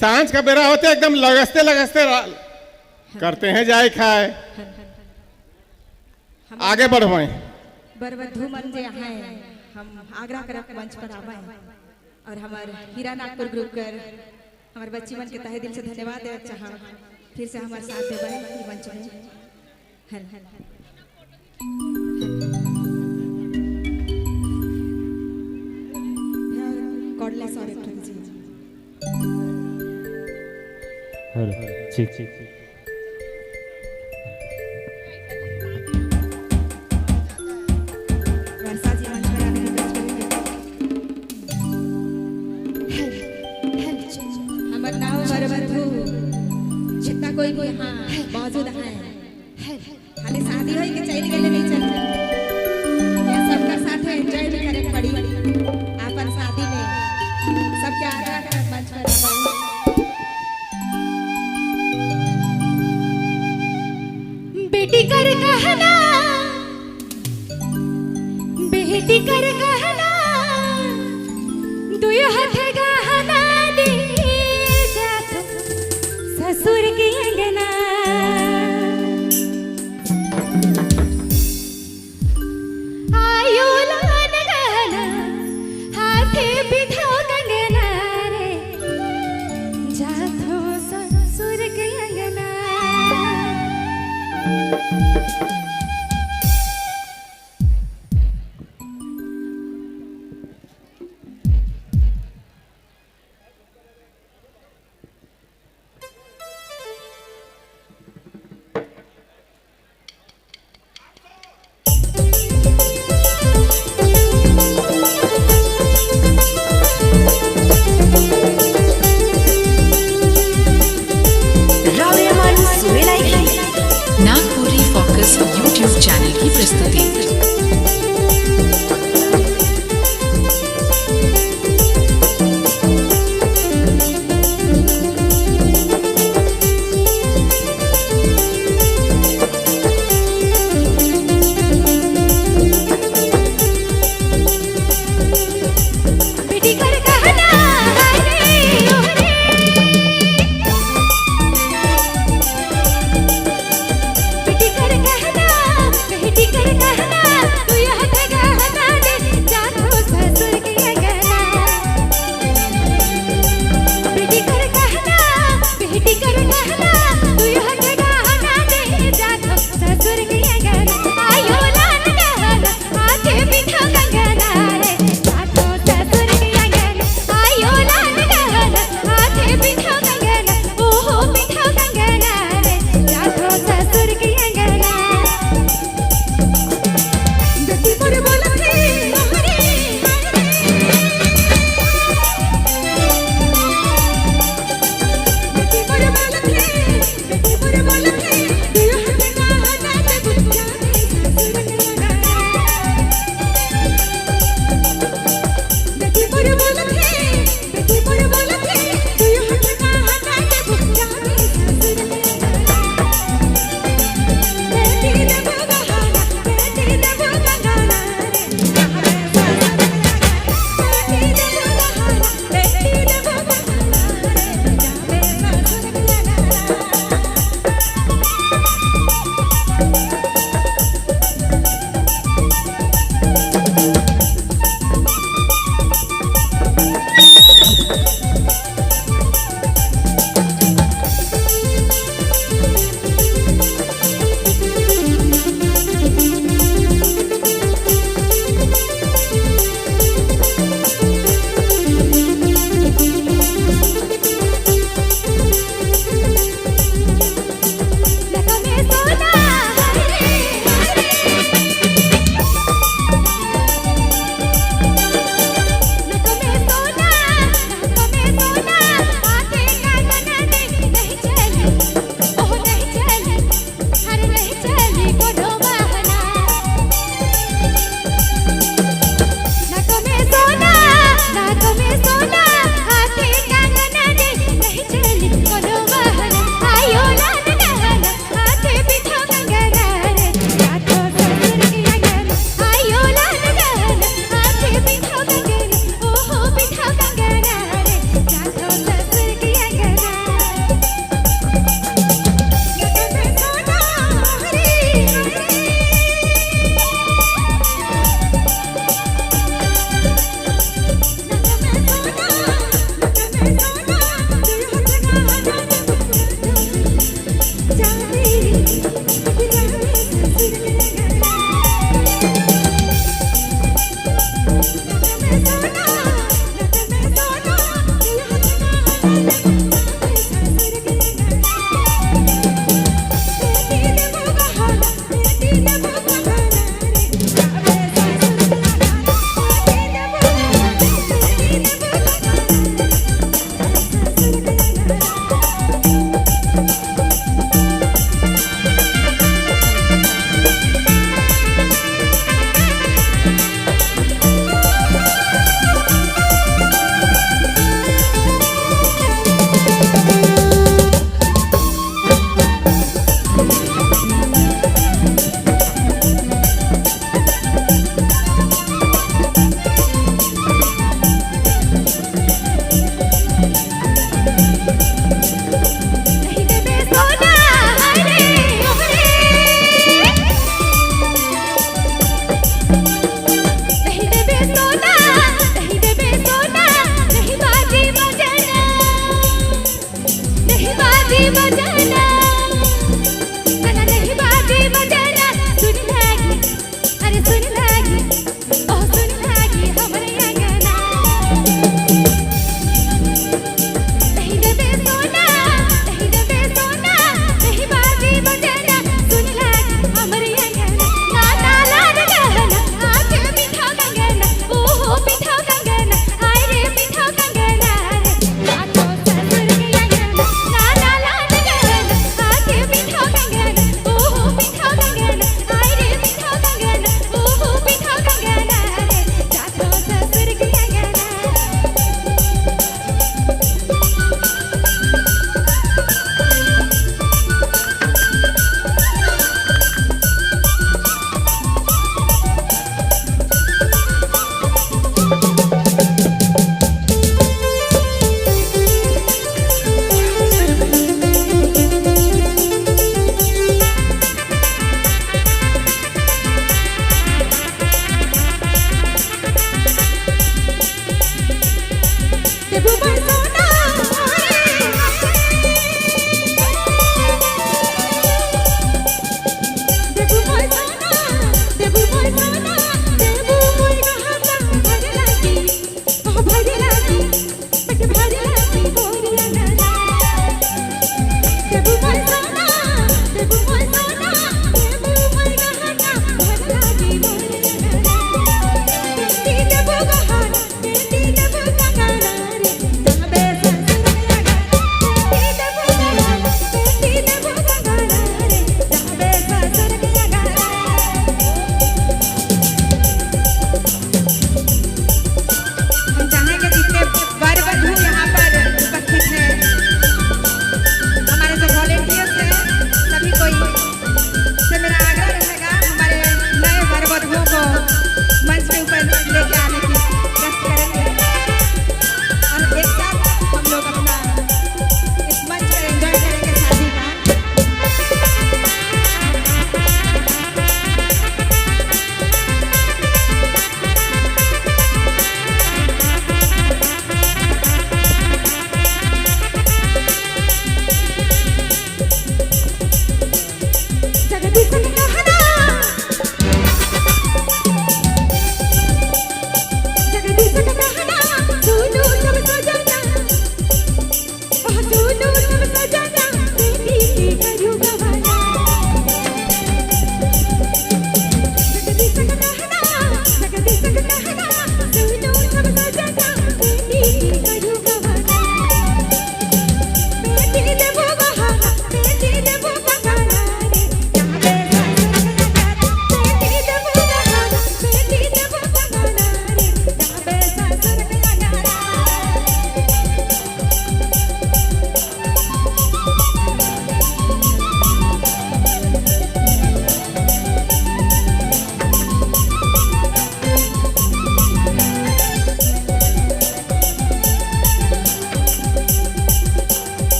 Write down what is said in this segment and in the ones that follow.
सांझ का बेरा होते एकदम लगस्ते लगस्ते करते हैं जाए खाए आगे बढ़वाए बरबधु मन जे हैं हम आगरा करक मंच पर आवे और हमार हीरा नागपुर ग्रुप कर हमार बच्ची मन के तहे दिल से धन्यवाद देना चाहा फिर से हमारे साथ देवे ई मंच में हर कॉर्डलेस और एक जी हर ठीक वर्षा जी मंच पर आने की हमार नाम बरबधु जितना कोई भी यहाँ मौजूद है खाली शादी होई के चल गेले नहीं चल या सबका साथ एंजॉय भी करे पड़ी अपन शादी में सबके आगे कर मंच पर बेटी कर कहना बेटी कर कहना दुय हाथ गहना दे जा ससुर की अंगना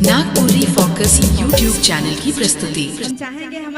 नागपुरी फोकस यूट्यूब चैनल की प्रस्तुति। हम चाहेंगे हमारे